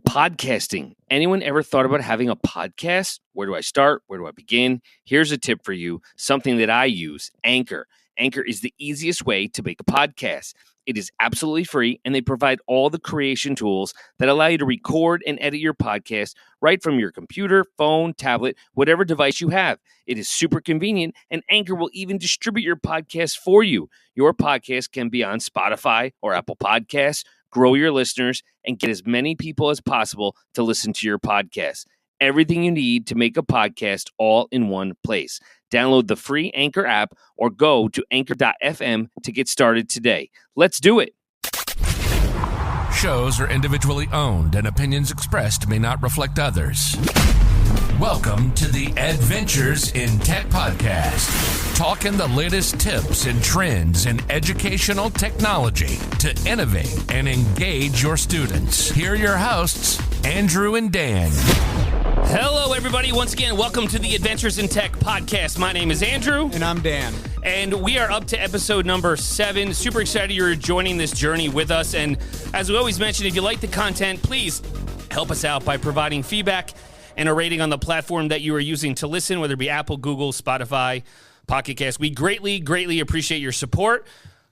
Podcasting. Anyone ever thought about having a podcast? Where do I start? Where do I begin? Here's a tip for you, something that I use, Anchor. Anchor is the easiest way to make a podcast. It is absolutely free, and they provide all the creation tools that allow you to record and edit your podcast right from your computer, phone, tablet, whatever device you have. It is super convenient, and Anchor will even distribute your podcast for you. Your podcast can be on Spotify or Apple Podcasts. Grow your listeners and get as many people as possible to listen to your podcast. Everything you need to make a podcast all in one place. Download the free Anchor app or go to anchor.fm to get started today. Let's do it. Shows are individually owned and opinions expressed may not reflect others. Welcome to the Edventures in Tech podcast. Talking the latest tips and trends in educational technology to innovate and engage your students. Here are your hosts, Andrew and Dan. Hello, everybody. Once again, welcome to the Adventures in Tech podcast. My name is Andrew. And I'm Dan. And we are up to episode number 7. Super excited you're joining this journey with us. And as we always mention, if you like the content, please help us out by providing feedback and a rating on the platform that you are using to listen, whether it be Apple, Google, Spotify, Pocket Cast. We greatly appreciate your support.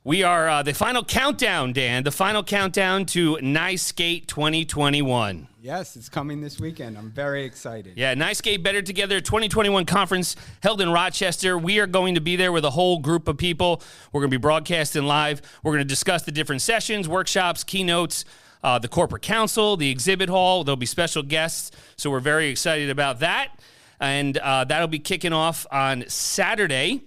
We are the final countdown, Dan, the final countdown to Nice Skate 2021. Yes, it's coming this weekend. I'm very excited. Yeah, Nice Skate Better Together 2021 conference held in Rochester. We are going to be there with a whole group of people. We're going to be broadcasting live. We're going to discuss the different sessions, workshops, keynotes, the corporate council, the exhibit hall. There'll be special guests, so we're very excited about that. And that'll be kicking off on Saturday,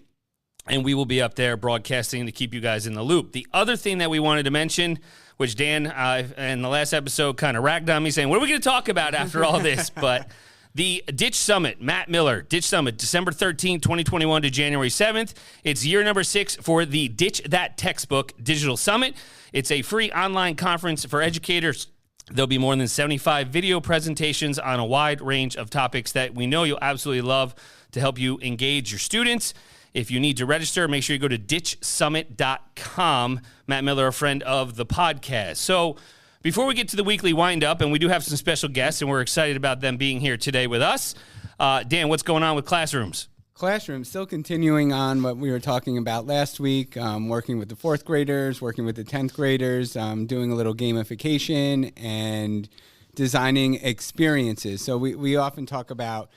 and we will be up there broadcasting to keep you guys in the loop. The other thing that we wanted to mention, which Dan in the last episode kind of ragged on me saying, what are we going to talk about after all this? But the Ditch Summit, Matt Miller, Ditch Summit, December 13th, 2021 to January 7th. It's year number 6 for the Ditch That Textbook Digital Summit. It's a free online conference for educators. There'll be more than 75 video presentations on a wide range of topics that we know you'll absolutely love to help you engage your students. If you need to register, make sure you go to ditchsummit.com. Matt Miller, a friend of the podcast. So before we get to the weekly wind-up, and we do have some special guests, and we're excited about them being here today with us. Dan, what's going on with classrooms? Classroom, still continuing on what we were talking about last week, working with the 4th graders, working with the 10th graders, doing a little gamification and designing experiences. So we often talk about,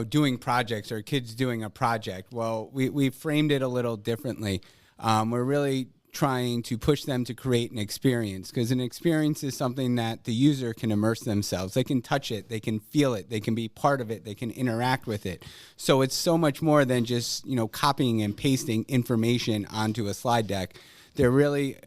doing projects or kids doing a project. Well, we framed it a little differently. We're really trying to push them to create an experience, because an experience is something that the user can immerse themselves. They can touch it, they can feel it, they can be part of it, they can interact with it. So it's so much more than just, copying and pasting information onto a slide deck. They're really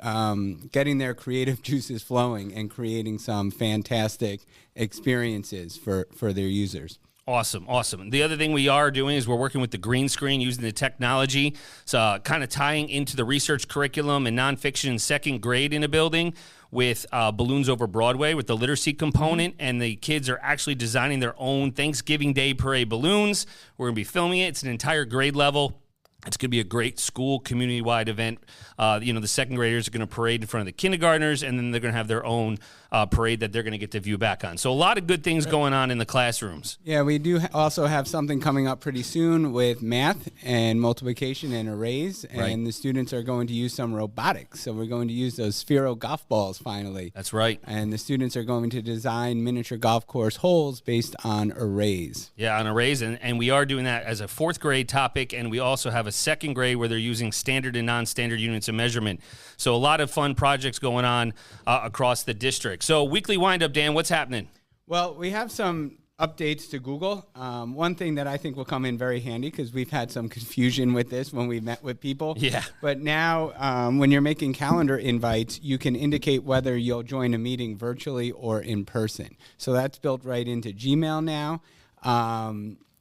getting their creative juices flowing and creating some fantastic experiences for their users. Awesome. The other thing we are doing is we're working with the green screen using the technology. So kind of tying into the research curriculum and nonfiction in 2nd grade in a building with Balloons Over Broadway with the literacy component. And the kids are actually designing their own Thanksgiving Day parade balloons. We're going to be filming it. It's an entire grade level. It's going to be a great school community-wide event. The 2nd graders are going to parade in front of the kindergartners, and then they're going to have their own parade that they're going to get to view back on. So a lot of good things going on in the classrooms. Yeah, we do also have something coming up pretty soon with math and multiplication and arrays, and the students are going to use some robotics. So we're going to use those Sphero golf balls finally. That's right. And the students are going to design miniature golf course holes based on arrays. Yeah, on arrays, and we are doing that as a 4th grade topic, and we also have a 2nd grade where they're using standard and non-standard units of measurement. So a lot of fun projects going on across the district. So weekly wind-up, Dan, what's happening? Well, we have some updates to Google. One thing that I think will come in very handy, because we've had some confusion with this when we met with people. Yeah. But now when you're making calendar invites, you can indicate whether you'll join a meeting virtually or in person. So that's built right into Gmail now.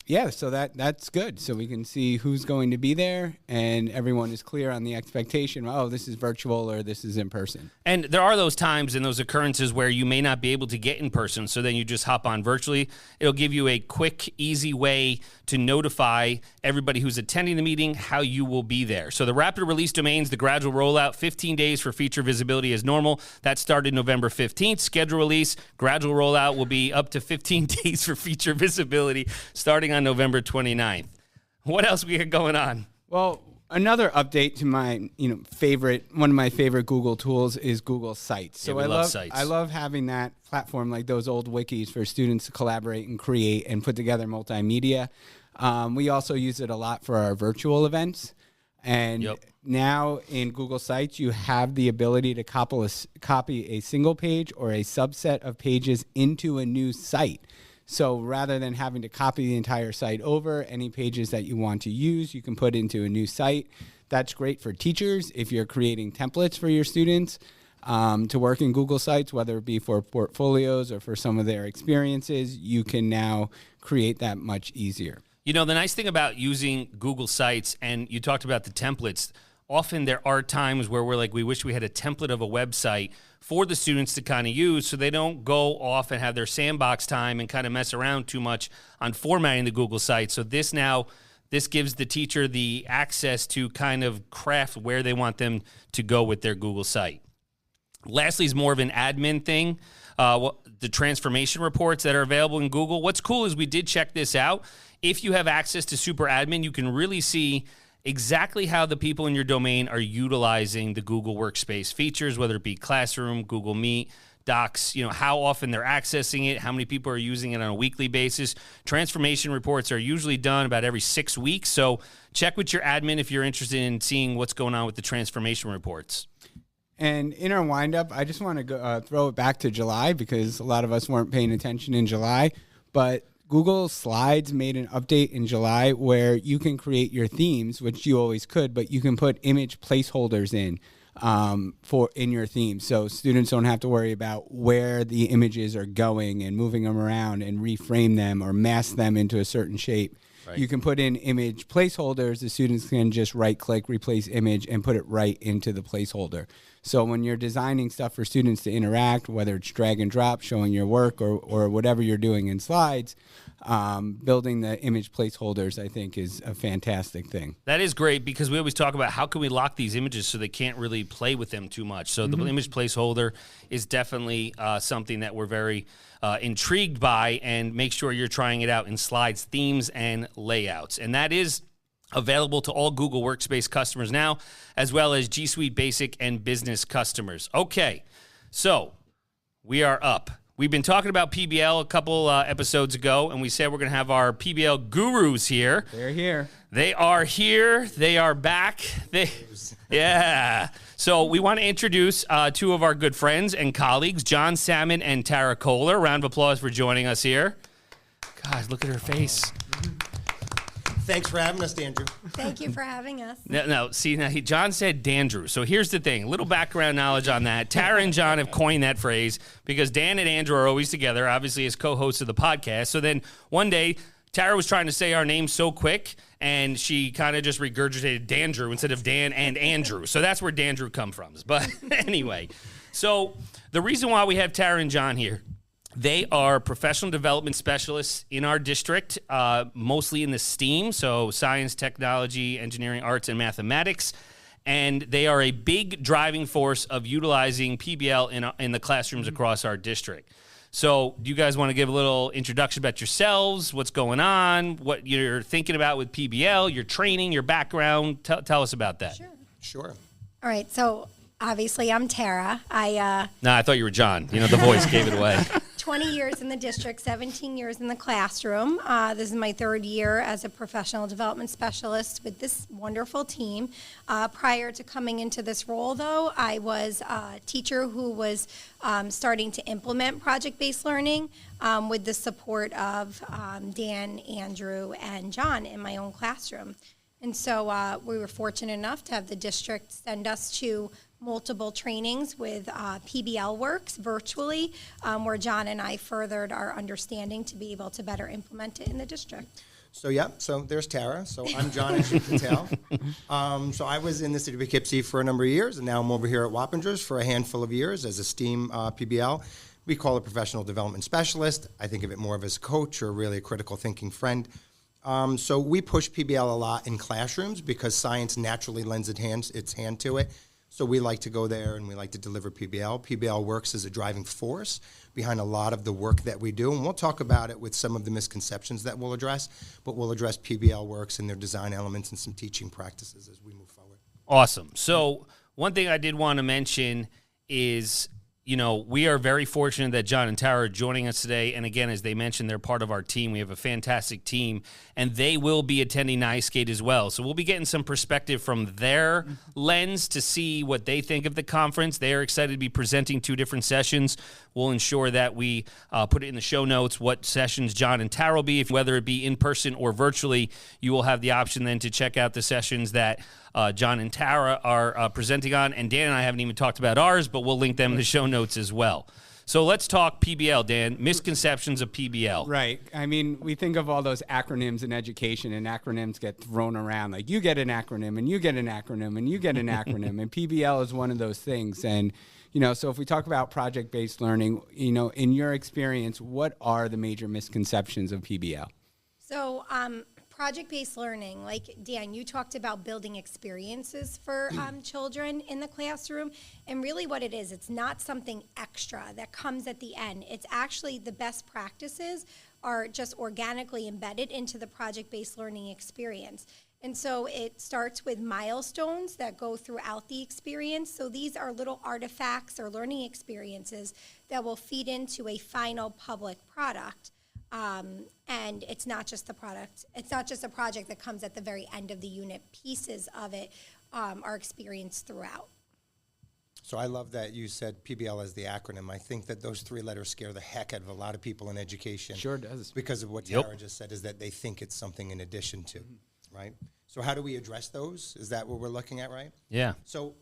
Yeah, so that's good. So we can see who's going to be there, and everyone is clear on the expectation. Oh, this is virtual or this is in person. And there are those times and those occurrences where you may not be able to get in person, so then you just hop on virtually. It'll give you a quick, easy way to notify everybody who's attending the meeting how you will be there. So the rapid release domains, the gradual rollout, 15 days for feature visibility as normal. That started November 15th. Schedule release, gradual rollout will be up to 15 days for feature visibility starting on November 29th. What else we got going on? Well, another update to my one of my favorite Google tools is Google Sites. So we love Sites. I love having that platform, like those old wikis for students to collaborate and create and put together multimedia. We also use it a lot for our virtual events. And now in Google Sites, you have the ability to copy a single page or a subset of pages into a new site. So rather than having to copy the entire site over, any pages that you want to use, you can put into a new site. That's great for teachers if you're creating templates for your students to work in Google Sites, whether it be for portfolios or for some of their experiences. You can now create that much easier. You know, the nice thing about using Google Sites, and you talked about the templates, often there are times where we're like, we wish we had a template of a website for the students to kind of use so they don't go off and have their sandbox time and kind of mess around too much on formatting the Google site. So this gives the teacher the access to kind of craft where they want them to go with their Google site. Lastly is more of an admin thing. The transformation reports that are available in Google. What's cool is we did check this out. If you have access to Super Admin, you can really see exactly how the people in your domain are utilizing the Google Workspace features, whether it be Classroom, Google Meet, Docs, how often they're accessing it, how many people are using it on a weekly basis. Transformation reports are usually done about every 6 weeks. So check with your admin if you're interested in seeing what's going on with the transformation reports. And in our windup, I just want to throw it back to July because a lot of us weren't paying attention in July. But Google Slides made an update in July where you can create your themes, which you always could, but you can put image placeholders in your theme. So students don't have to worry about where the images are going and moving them around and reframe them or mask them into a certain shape. Right. You can put in image placeholders. The students can just right-click, replace image, and put it right into the placeholder. So when you're designing stuff for students to interact, whether it's drag and drop, showing your work, or whatever you're doing in slides, building the image placeholders, I think, is a fantastic thing. That is great because we always talk about how can we lock these images so they can't really play with them too much. So the image placeholder is definitely something that we're very intrigued by, and make sure you're trying it out in slides, themes, and layouts. And that is available to all Google Workspace customers now, as well as G Suite Basic and Business customers. Okay, so we are up. We've been talking about PBL a couple episodes ago, and we said we're going to have our PBL gurus here. They're here. They are here. They are back. Yeah. So we want to introduce two of our good friends and colleagues, John Salmon and Tara Kohler. Round of applause for joining us here. God, look at her face. Thanks for having us, Andrew. Thank you for having us. No. See, now John said Dandrew. So here's the thing. A little background knowledge on that. Tara and John have coined that phrase because Dan and Andrew are always together, obviously as co-hosts of the podcast. So then one day, Tara was trying to say our names so quick, and she kind of just regurgitated Dandrew instead of Dan and Andrew. So that's where Dandrew come from. But anyway, so the reason why we have Tara and John here, they are professional development specialists in our district, mostly in the STEAM, so science, technology, engineering, arts, and mathematics. And they are a big driving force of utilizing PBL in the classrooms across our district. So do you guys want to give a little introduction about yourselves, what's going on, what you're thinking about with PBL, your training, your background? Tell us about that. Sure. All right, so obviously I'm Tara. I thought you were John. The voice gave it away. 20 years in the district, 17 years in the classroom. This is my third year as a professional development specialist with this wonderful team. Prior to coming into this role, though, I was a teacher who was starting to implement project-based learning with the support of Dan, Andrew, and John in my own classroom. And so we were fortunate enough to have the district send us to multiple trainings with PBL Works virtually, where John and I furthered our understanding to be able to better implement it in the district. So there's Tara. So I'm John, as you can tell. So I was in the city of Poughkeepsie for a number of years, and now I'm over here at Wappingers for a handful of years as a STEAM PBL. We call it professional development specialist. I think of it more of as a coach or really a critical thinking friend. So we push PBL a lot in classrooms because science naturally lends its hand to it. So we like to go there and we like to deliver PBL. PBL works as a driving force behind a lot of the work that we do. And we'll talk about it with some of the misconceptions that we'll address, but we'll address PBL works and their design elements and some teaching practices as we move forward. Awesome. So one thing I did want to mention is, we are very fortunate that John and Tara are joining us today. And again, as they mentioned, they're part of our team. We have a fantastic team, and they will be attending NISCADE as well. So we'll be getting some perspective from their lens to see what they think of the conference. They are excited to be presenting 2 different sessions. We'll ensure that we put it in the show notes what sessions John and Tara will be. Whether it be in person or virtually, you will have the option then to check out the sessions that John and Tara are presenting on. And Dan and I haven't even talked about ours, but we'll link them in the show notes as well. So let's talk PBL, Dan. Misconceptions of PBL. Right. I mean, we think of all those acronyms in education, and acronyms get thrown around. Like, you get an acronym, and you get an acronym, and you get an acronym. And PBL is one of those things. And, so if we talk about project-based learning, in your experience, what are the major misconceptions of PBL? So, project-based learning, like Dan, you talked about building experiences for children in the classroom, and really what it is, it's not something extra that comes at the end. It's actually the best practices are just organically embedded into the project-based learning experience. And so it starts with milestones that go throughout the experience. So these are little artifacts or learning experiences that will feed into a final public product. And it's not just the product. It's not just a project that comes at the very end of the unit. Pieces of it are experienced throughout. So I love that you said PBL as the acronym. I think that those 3 letters scare the heck out of a lot of people in education. Sure does. Because of what Tara just said, is that they think it's something in addition to, right? So how do we address those? Is that what we're looking at, right? Yeah. So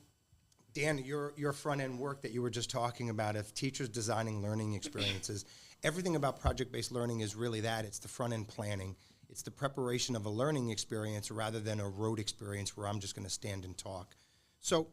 Dan, your front-end work that you were just talking about, of teachers designing learning experiences, everything about project-based learning is really that. It's the front-end planning. It's the preparation of a learning experience rather than a rote experience where I'm just going to stand and talk. So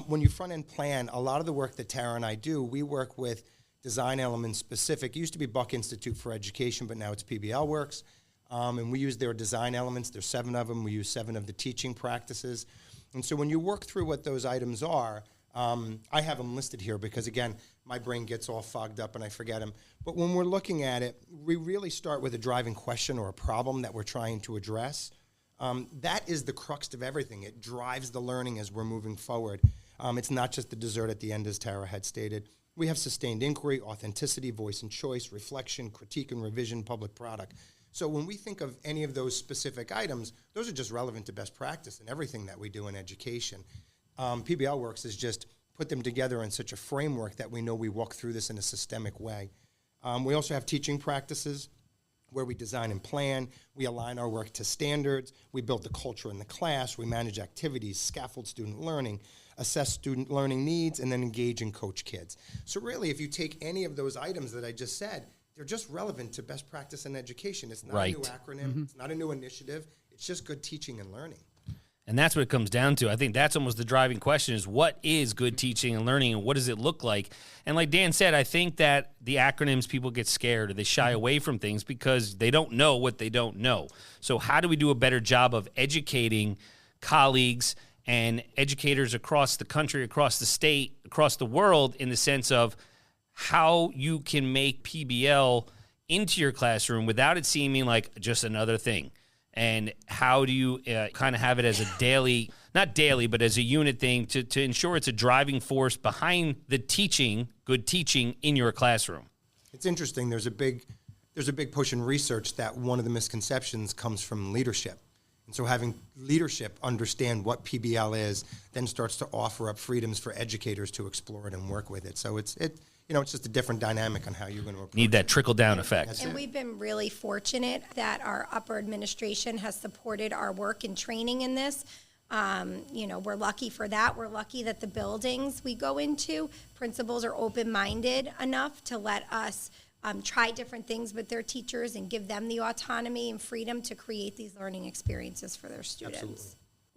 when you front-end plan, a lot of the work that Tara and I do, we work with design elements specific. It used to be Buck Institute for Education, but now it's PBL Works. And we use their design elements. There's 7 of them. We use 7 of the teaching practices. And so when you work through what those items are, I have them listed here because, again, my brain gets all fogged up and I forget them. But when we're looking at it, we really start with a driving question or a problem that we're trying to address. That is the crux of everything. It drives the learning as we're moving forward. It's not just the dessert at the end, as Tara had stated. We have sustained inquiry, authenticity, voice and choice, reflection, critique and revision, public product. So when we think of any of those specific items, those are just relevant to best practice in everything that we do in education. PBL Works is just put them together in such a framework that we know we walk through this in a systemic way. We also have teaching practices where we design and plan. We align our work to standards. We build the culture in the class. We manage activities, scaffold student learning, assess student learning needs, and then engage and coach kids. So really, if you take any of those items that I just said, they're just relevant to best practice in education. It's not a new acronym. It's not a new initiative. It's just good teaching and learning. And that's what it comes down to. I think that's almost the driving question is what is good teaching and learning and what does it look like? And like Dan said, I think that the acronyms, people get scared or they shy away from things because they don't know what they don't know. So how do we do a better job of educating colleagues and educators across the country, across the state, across the world in the sense of how you can make PBL into your classroom without it seeming like just another thing? And how do you kind of have it as a daily, not daily, but as a unit thing to ensure it's a driving force behind the teaching, good teaching in your classroom? It's interesting. There's a big push in research that one of the misconceptions comes from leadership. And so having leadership understand what PBL is then starts to offer up freedoms for educators to explore it and work with it. So it's just a different dynamic on how you're going to approach Need that trickle-down effect. And we've been really fortunate that our upper administration has supported our work and training in this. We're lucky for that. We're lucky that the buildings we go into, principals are open-minded enough to let us try different things with their teachers and give them the autonomy and freedom to create these learning experiences for their students. Absolutely.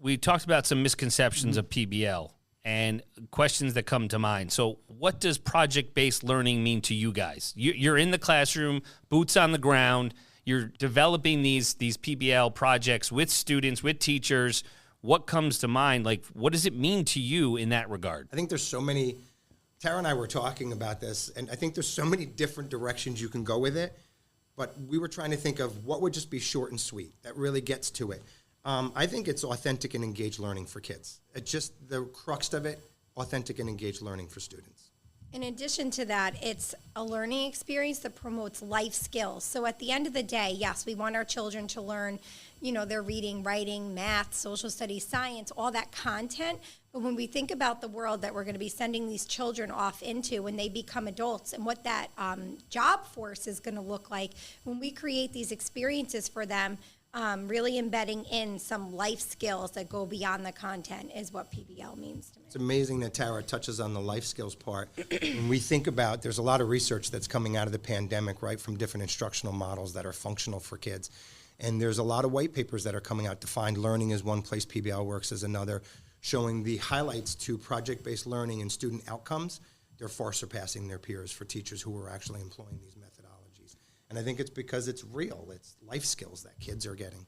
We talked about some misconceptions of PBL and questions that come to mind. So what does project-based learning mean to you guys? You're in the classroom, boots on the ground, you're developing these PBL projects with students, with teachers. What comes to mind? Like, what does it mean to you in that regard? I think there's so many, Tara and I were talking about this, and I think there's so many different directions you can go with it, but we were trying to think of what would just be short and sweet that really gets to it. I think it's authentic and engaged learning for kids. It's just the crux of it, authentic and engaged learning for students. In addition to that, it's a learning experience that promotes life skills. So at the end of the day, yes, we want our children to learn, their reading, writing, math, social studies, science, all that content. But when we think about the world that we're going to be sending these children off into when they become adults and what that job force is going to look like, when we create these experiences for them, really embedding in some life skills that go beyond the content is what PBL means to me. It's amazing that Tara touches on the life skills part. When we think about, there's a lot of research that's coming out of the pandemic, right, from different instructional models that are functional for kids. And there's a lot of white papers that are coming out. Defined learning is one place, PBL works is another, showing the highlights to project-based learning and student outcomes. They're far surpassing their peers for teachers who are actually employing these methodologies. And I think it's because it's real. It's life skills that kids are getting.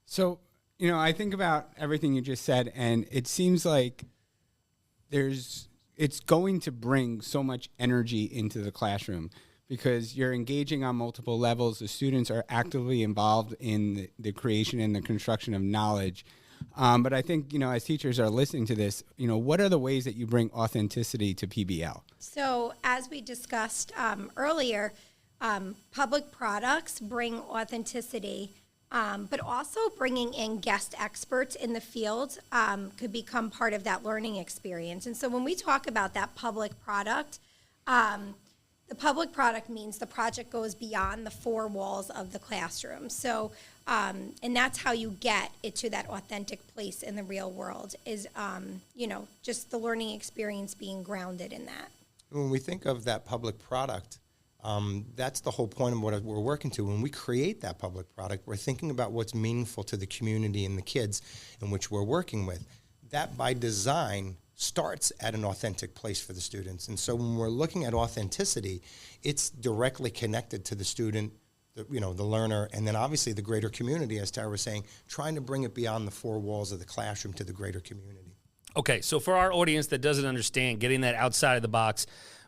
So, I think about everything you just said, and it seems like it's going to bring so much energy into the classroom because you're engaging on multiple levels. The students are actively involved in the creation and the construction of knowledge. But I think, as teachers are listening to this, what are the ways that you bring authenticity to PBL? So as we discussed earlier, public products bring authenticity, but also bringing in guest experts in the field could become part of that learning experience. And so when we talk about that public product, the public product means the project goes beyond the four walls of the classroom. So, and that's how you get it to that authentic place in the real world is, just the learning experience being grounded in that. When we think of that public product, that's the whole point of what we're working to. When we create that public product, we're thinking about what's meaningful to the community and the kids in which we're working with. That, by design, starts at an authentic place for the students. And so when we're looking at authenticity, it's directly connected to the student, the learner, and then obviously the greater community, as Tara was saying, trying to bring it beyond the four walls of the classroom to the greater community. Okay, so for our audience that doesn't understand, getting that outside of the box,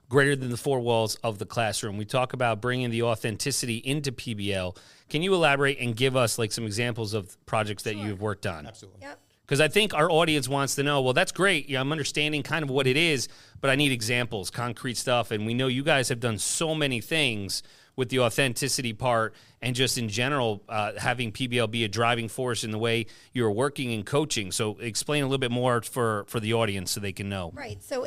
greater than the four walls of the classroom, we talk about bringing the authenticity into PBL. Can you elaborate and give us some examples of projects that you've worked on? Absolutely. Yep. Because I think our audience wants to know, well, that's great. Yeah, I'm understanding kind of what it is, but I need examples, concrete stuff. And we know you guys have done so many things with the authenticity part and just in general having PBL be a driving force in the way you're working and coaching. So explain a little bit more for the audience so they can know. Right. So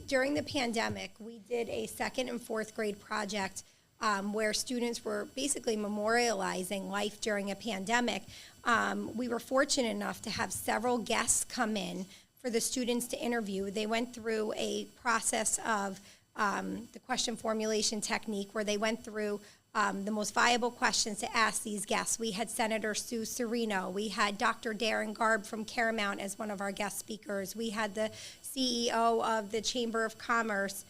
during the pandemic, we did a second and fourth grade project where students were basically memorializing life during a pandemic. We were fortunate enough to have several guests come in for the students to interview. They went through a process of the question formulation technique where they went through the most viable questions to ask these guests. We had Senator Sue Serino. We had Dr. Darren Garb from Caramount as one of our guest speakers. We had the CEO of the Chamber of Commerce.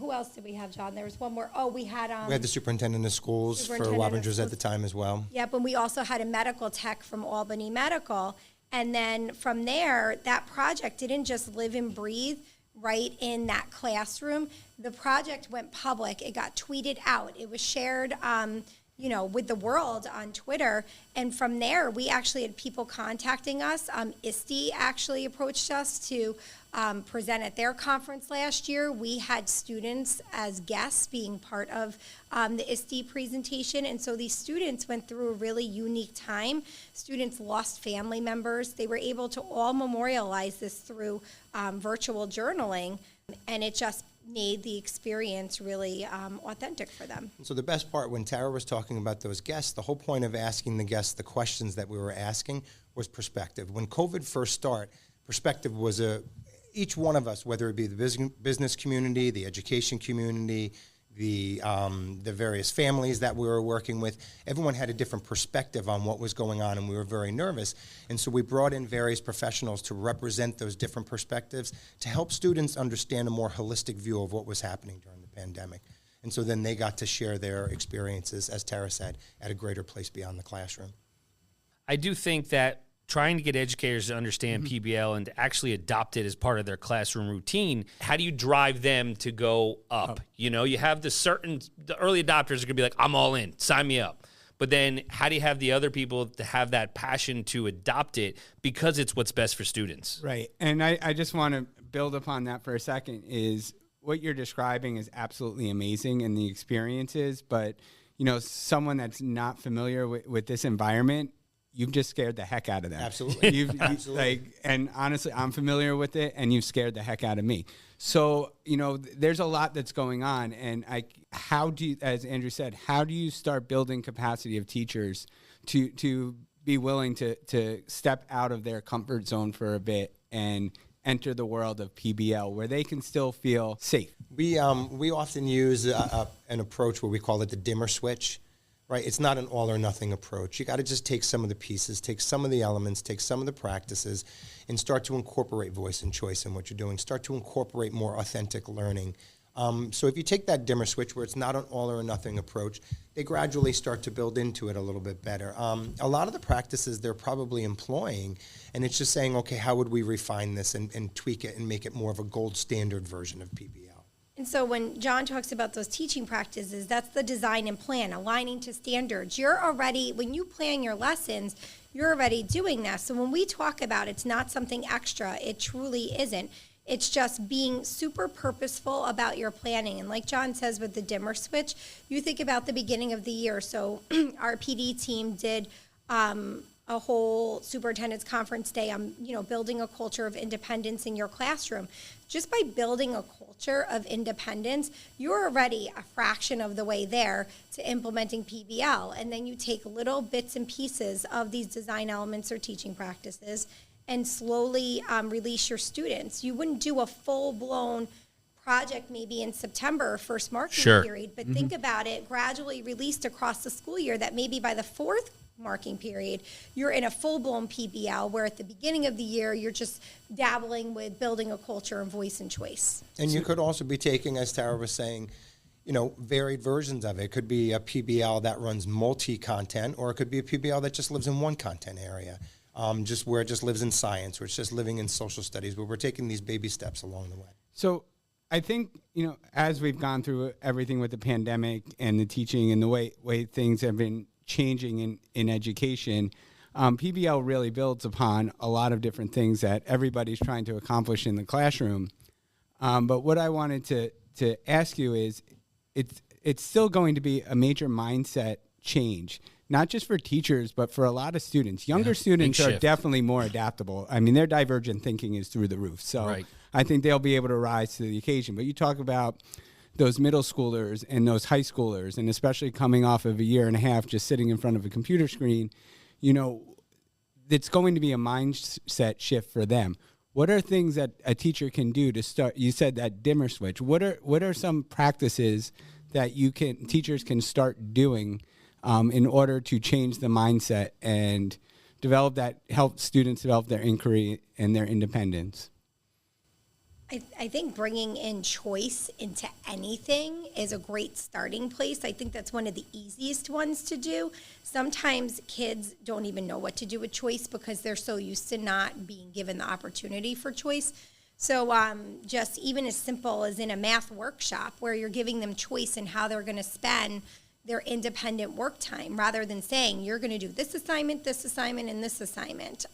Who else did we have, John? There was one more. Oh, we had the superintendent of schools for Edventures at the time as well. Yep, and we also had a medical tech from Albany Medical. And then from there, that project didn't just live and breathe right in that classroom. The project went public. It got tweeted out. It was shared, with the world on Twitter. And from there, we actually had people contacting us. ISTE actually approached us to present at their conference last year. We had students as guests being part of the ISTE presentation. And so these students went through a really unique time. Students lost family members. They were able to all memorialize this through virtual journaling. And it just made the experience really authentic for them. So the best part, when Tara was talking about those guests, the whole point of asking the guests the questions that we were asking was perspective. When COVID first started, perspective was each one of us, whether it be the business community, the education community, the various families that we were working with. Everyone had a different perspective on what was going on, and we were very nervous. And so we brought in various professionals to represent those different perspectives to help students understand a more holistic view of what was happening during the pandemic. And so then they got to share their experiences, as Tara said, at a greater place beyond the classroom. I do think that trying to get educators to understand PBL and to actually adopt it as part of their classroom routine, how do you drive them to go up? You know, you have the early adopters are going to be like, I'm all in, sign me up. But then how do you have the other people to have that passion to adopt it because it's what's best for students? Right. And I just want to build upon that for a second. Is what you're describing is absolutely amazing in the experiences, but, you know, someone that's not familiar with this environment, you've just scared the heck out of them. Absolutely. Absolutely. And honestly, I'm familiar with it, and you've scared the heck out of me. So, you know, there's a lot that's going on. And how do you, as Andrew said, how do you start building capacity of teachers to be willing to step out of their comfort zone for a bit and enter the world of PBL where they can still feel safe? We often use an approach where we call it the dimmer switch. Right, it's not an all or nothing approach. You got to just take some of the pieces, take some of the elements, take some of the practices, and start to incorporate voice and choice in what you're doing. Start to incorporate more authentic learning. So if you take that dimmer switch where it's not an all or nothing approach, they gradually start to build into it a little bit better. A lot of the practices they're probably employing, and it's just saying, okay, how would we refine this and tweak it and make it more of a gold standard version of PBL? And so when John talks about those teaching practices, that's the design and plan, aligning to standards. You're already, when you plan your lessons, you're already doing that. So when we talk about it's not something extra, it truly isn't. It's just being super purposeful about your planning. And like John says with the dimmer switch, you think about the beginning of the year. So our PD team did a whole superintendent's conference day on, building a culture of independence in your classroom. Just by building a culture of independence, you're already a fraction of the way there to implementing PBL. And then you take little bits and pieces of these design elements or teaching practices and slowly release your students. You wouldn't do a full-blown project maybe in September, first marking period, but think about it gradually released across the school year that maybe by the fourth marking period, you're in a full-blown PBL, where at the beginning of the year, you're just dabbling with building a culture of voice and choice. And you could also be taking, as Tara was saying, varied versions of it. It could be a PBL that runs multi-content, or it could be a PBL that just lives in one content area, just where it just lives in science, or it's just living in social studies, where we're taking these baby steps along the way. So I think, as we've gone through everything with the pandemic and the teaching and the way things have been changing in education, PBL really builds upon a lot of different things that everybody's trying to accomplish in the classroom. But what I wanted to ask you is, it's still going to be a major mindset change, not just for teachers, but for a lot of students. Younger students are definitely more adaptable. I mean, their divergent thinking is through the roof. So I think they'll be able to rise to the occasion. But you talk about those middle schoolers and those high schoolers, and especially coming off of a year and a half just sitting in front of a computer screen, it's going to be a mindset shift for them. What are things that a teacher can do to start? You said that dimmer switch. What are some practices that teachers can start doing in order to change the mindset and help students develop their inquiry and their independence? I think bringing in choice into anything is a great starting place. I think that's one of the easiest ones to do. Sometimes kids don't even know what to do with choice because they're so used to not being given the opportunity for choice. So just even as simple as in a math workshop where you're giving them choice in how they're going to spend their independent work time, rather than saying you're going to do this assignment, and this assignment.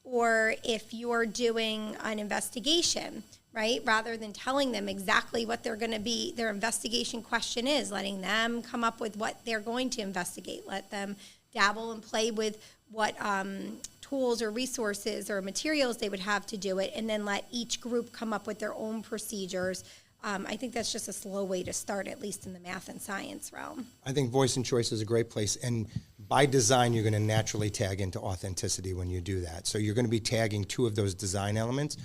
Or if you're doing an investigation, right, rather than telling them exactly what they're going to be, their investigation question is, letting them come up with what they're going to investigate, let them dabble and play with what tools or resources or materials they would have to do it, and then let each group come up with their own procedures. I think that's just a slow way to start, at least in the math and science realm. I think voice and choice is a great place, and by design, you're going to naturally tag into authenticity when you do that. So you're going to be tagging two of those design elements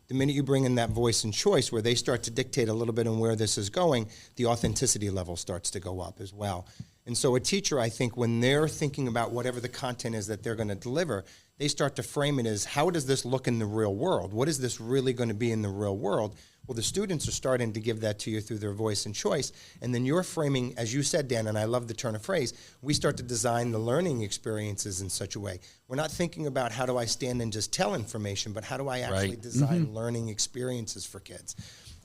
The minute you bring in that voice and choice where they start to dictate a little bit on where this is going, the authenticity level starts to go up as well. And so a teacher, I think, when they're thinking about whatever the content is that they're going to deliver, they start to frame it as, how does this look in the real world? What is this really going to be in the real world? Well, the students are starting to give that to you through their voice and choice. And then you're framing, as you said, Dan, and I love the turn of phrase, we start to design the learning experiences in such a way. We're not thinking about how do I stand and just tell information, but how do I actually design learning experiences for kids?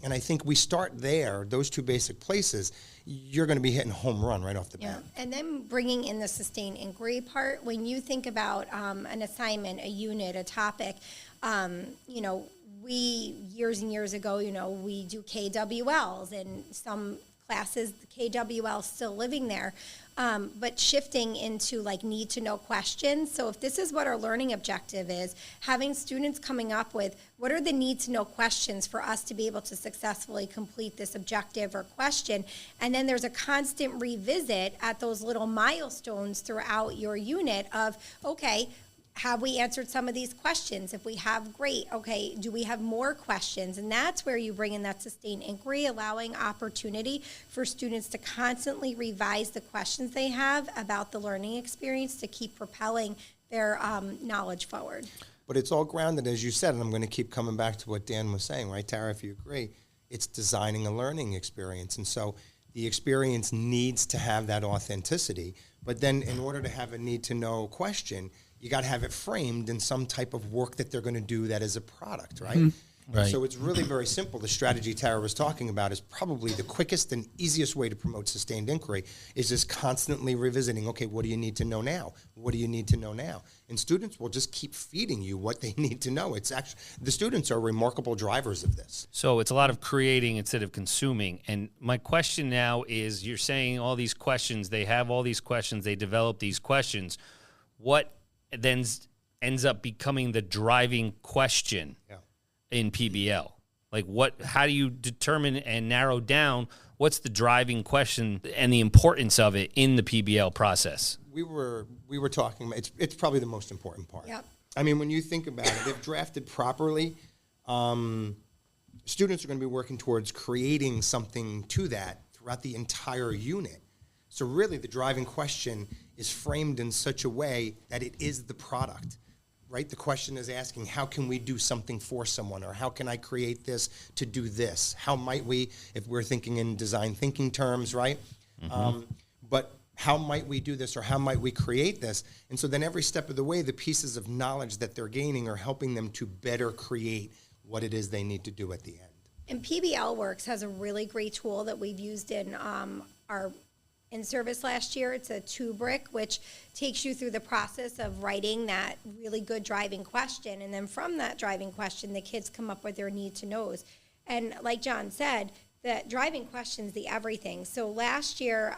And I think we start there, those two basic places, you're going to be hitting a home run right off the bat. And then bringing in the sustained inquiry part, when you think about an assignment, a unit, a topic, we, years and years ago, we do KWLs, and some classes, the KWL is still living there, but shifting into like need to know questions. So if this is what our learning objective is, having students coming up with what are the need to know questions for us to be able to successfully complete this objective or question, and then there's a constant revisit at those little milestones throughout your unit of, okay, have we answered some of these questions? If we have, great. Okay, do we have more questions? And that's where you bring in that sustained inquiry, allowing opportunity for students to constantly revise the questions they have about the learning experience to keep propelling their knowledge forward. But it's all grounded, as you said, and I'm going to keep coming back to what Dan was saying, right, Tara, if you agree, it's designing a learning experience. And so the experience needs to have that authenticity. But then in order to have a need-to-know question, you got to have it framed in some type of work that they're going to do that is a product, right? Right. So it's really very simple. The strategy Tara was talking about is probably the quickest and easiest way to promote sustained inquiry is just constantly revisiting, okay, what do you need to know now? What do you need to know now? And students will just keep feeding you what they need to know. It's actually, the students are remarkable drivers of this. So it's a lot of creating instead of consuming. And my question now is, you're saying all these questions, they have all these questions, they develop these questions. What then ends up becoming the driving question in PBL? Like how do you determine and narrow down what's the driving question and the importance of it in the PBL process? We were talking about, it's probably the most important part. Yep. I mean, when you think about it, if drafted properly, students are going to be working towards creating something to that throughout the entire unit. So really the driving question is framed in such a way that it is the product, right? The question is asking, how can we do something for someone, or how can I create this to do this? How might we, if we're thinking in design thinking terms, right? But how might we do this, or how might we create this? And so then every step of the way, the pieces of knowledge that they're gaining are helping them to better create what it is they need to do at the end. And PBL Works has a really great tool that we've used in our in-service last year. It's a 2-brick, which takes you through the process of writing that really good driving question. And then from that driving question, the kids come up with their need-to-knows. And like John said, that driving question's the everything. So last year,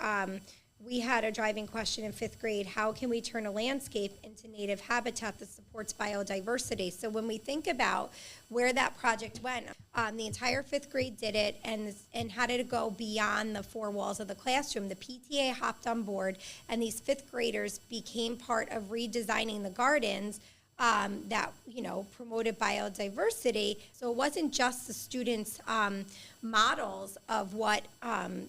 we had a driving question in 5th grade: how can we turn a landscape into native habitat that supports biodiversity? So when we think about where that project went, the entire 5th grade did it, and how did it go beyond the 4 walls of the classroom? The PTA hopped on board, and these 5th graders became part of redesigning the gardens that promoted biodiversity. So it wasn't just the students' models of what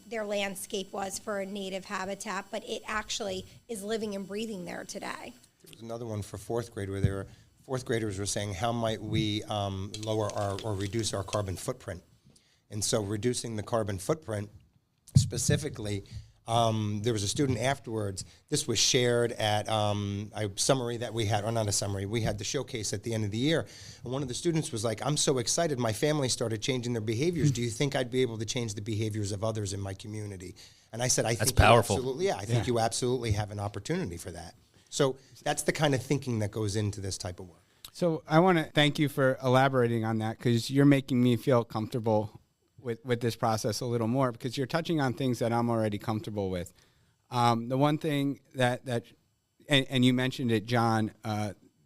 their landscape was for a native habitat, but it actually is living and breathing there today. There was another one for 4th grade where 4th graders were saying, how might we lower or reduce our carbon footprint? And so reducing the carbon footprint specifically, there was a student afterwards. This was shared at a summary that we had, or not a summary, we had the showcase at the end of the year. And one of the students was like, I'm so excited, my family started changing their behaviors. Do you think I'd be able to change the behaviors of others in my community? And I said, I think powerful. You absolutely, I think you absolutely have an opportunity for that. So that's the kind of thinking that goes into this type of work. So I want to thank you for elaborating on that, because you're making me feel comfortable with this process a little more, because you're touching on things that I'm already comfortable with. The one thing that you mentioned it, John,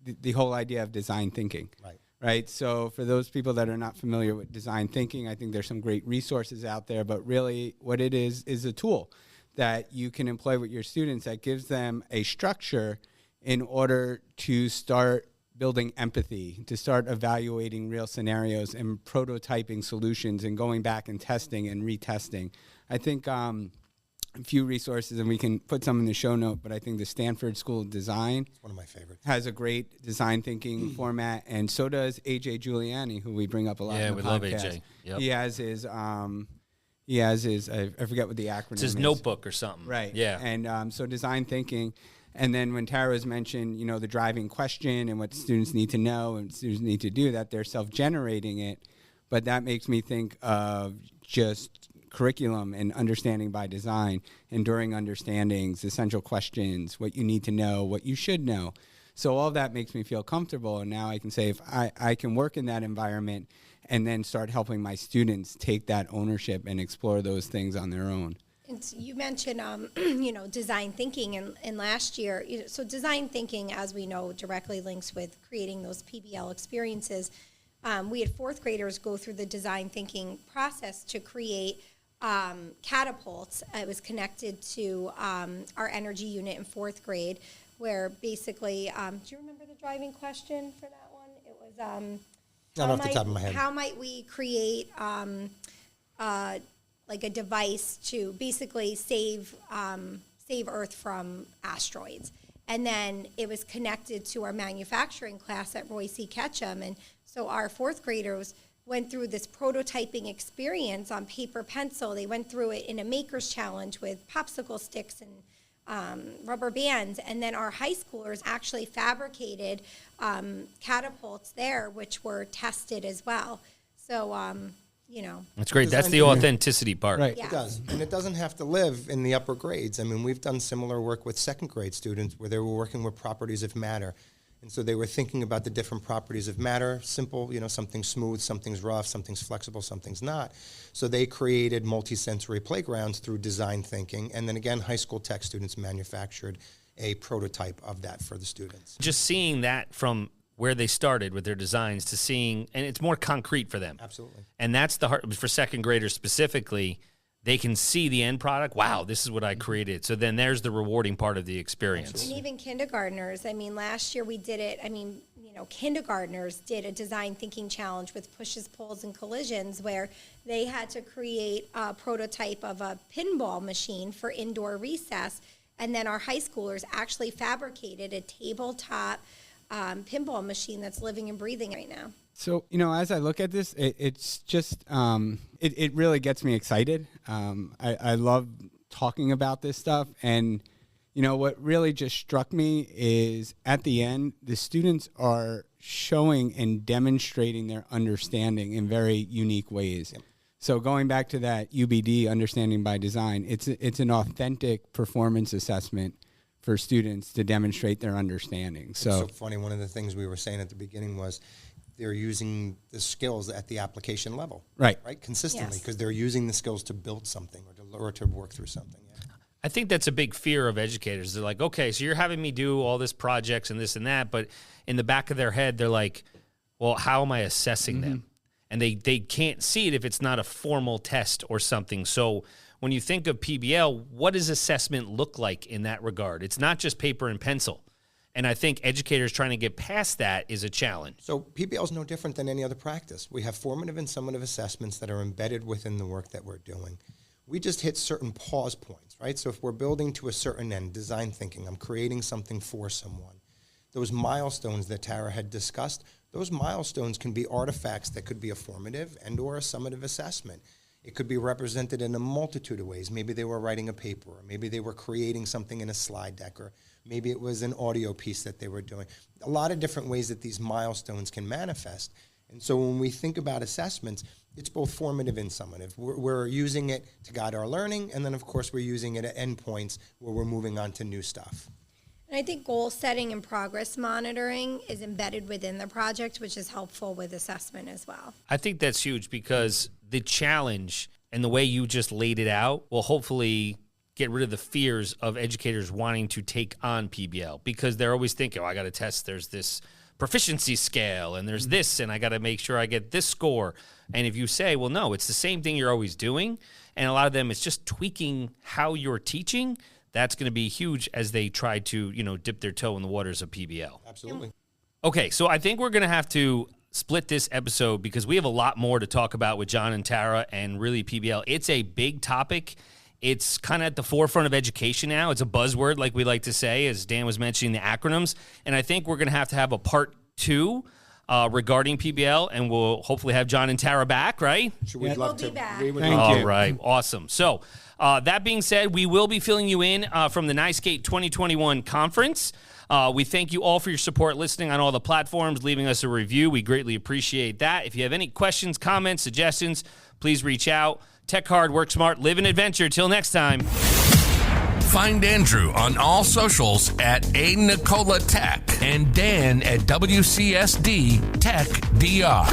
the whole idea of design thinking. Right. So for those people that are not familiar with design thinking, I think there's some great resources out there, but really what it is a tool that you can employ with your students that gives them a structure in order to start building empathy, to start evaluating real scenarios and prototyping solutions and going back and testing and retesting. I think a few resources, and we can put some in the show note, but I think the Stanford School of Design, It's one of my favorites. has a great design thinking format, and so does AJ Giuliani, who we bring up a lot in the podcast. we love AJ. Yep. He has his I forget what the acronym It's his is. notebook or something. Right. Yeah. And so design thinking. And then when Tara's mentioned, the driving question and what students need to know and students need to do, that they're self-generating it. But that makes me think of just curriculum and understanding by design, enduring understandings, essential questions, what you need to know, what you should know. So all that makes me feel comfortable. And now I can say if I can work in that environment and then start helping my students take that ownership and explore those things on their own. And you mentioned, design thinking, and last year, so design thinking, as we know, directly links with creating those PBL experiences. We had fourth graders go through the design thinking process to create catapults. It was connected to our energy unit in fourth grade, where basically, do you remember the driving question for that one? It was, Not off the top of my head. How might we create like a device to basically save Earth from asteroids? And then it was connected to our manufacturing class at Roy C. Ketchum. And so our fourth graders went through this prototyping experience on paper pencil. They went through it in a maker's challenge with popsicle sticks and rubber bands. And then our high schoolers actually fabricated catapults there, which were tested as well. So, That's great. That's the authenticity part. Right. Yeah. It does. And it doesn't have to live in the upper grades. I mean, we've done similar work with second grade students where they were working with properties of matter. And so they were thinking about the different properties of matter, simple, something's smooth, something's rough, something's flexible, something's not. So they created multisensory playgrounds through design thinking. And then again, high school tech students manufactured a prototype of that for the students. Just seeing that from where they started with their designs to seeing, and it's more concrete for them. Absolutely. And that's the heart for second graders specifically. They can see the end product. Wow, this is what I created. So then there's the rewarding part of the experience. And even kindergartners. I mean, last year we did it. I mean, kindergartners did a design thinking challenge with pushes, pulls, and collisions where they had to create a prototype of a pinball machine for indoor recess. And then our high schoolers actually fabricated a tabletop pinball machine that's living and breathing right now. So, as I look at this, it's just, it really gets me excited. I love talking about this stuff. And, what really just struck me is at the end, the students are showing and demonstrating their understanding in very unique ways. Yep. So going back to that UBD, understanding by design, it's an authentic performance assessment for students to demonstrate their understanding. It's so funny. One of the things we were saying at the beginning was they're using the skills at the application level, right, consistently, Yes. because they're using the skills to build something or to work through something. Yeah. I think that's a big fear of educators. They're like, okay, so you're having me do all this projects and this and that, but in the back of their head, they're like, well, how am I assessing them? And they can't see it if it's not a formal test or something. So when you think of PBL, what does assessment look like in that regard? It's not just paper and pencil. And I think educators trying to get past that is a challenge. So PBL is no different than any other practice. We have formative and summative assessments that are embedded within the work that we're doing. We just hit certain pause points, right? So if we're building to a certain end, design thinking, I'm creating something for someone. Those milestones that Tara had discussed, those milestones can be artifacts that could be a formative and or a summative assessment. It could be represented in a multitude of ways. Maybe they were writing a paper, or maybe they were creating something in a slide deck, or maybe it was an audio piece that they were doing. A lot of different ways that these milestones can manifest. And so when we think about assessments, it's both formative and summative. We're using it to guide our learning, and then, of course, we're using it at endpoints where we're moving on to new stuff. And I think goal setting and progress monitoring is embedded within the project, which is helpful with assessment as well. I think that's huge because the challenge and the way you just laid it out will hopefully get rid of the fears of educators wanting to take on PBL, because they're always thinking, I got to test, there's this proficiency scale and there's this, and I got to make sure I get this score. And if you say, well, no, it's the same thing you're always doing, and a lot of them, it's just tweaking how you're teaching, that's going to be huge as they try to, dip their toe in the waters of PBL. Absolutely. Okay, so I think we're going to have to split this episode because we have a lot more to talk about with John and Tara and really PBL. It's a big topic. It's kind of at the forefront of education now. It's a buzzword, like we like to say, as Dan was mentioning the acronyms. And I think we're going to have a part 2 regarding PBL, and we'll hopefully have John and Tara back, right? We'd love We'll to. be back. We would Thank love you. All right, awesome. So that being said, we will be filling you in from the NICEGate 2021 conference. We thank you all for your support, listening on all the platforms, leaving us a review. We greatly appreciate that. If you have any questions, comments, suggestions, please reach out. Tech hard, work smart, live an adventure. Till next time. Find Andrew on all socials at A Nicola Tech and Dan at WCSD Tech DR.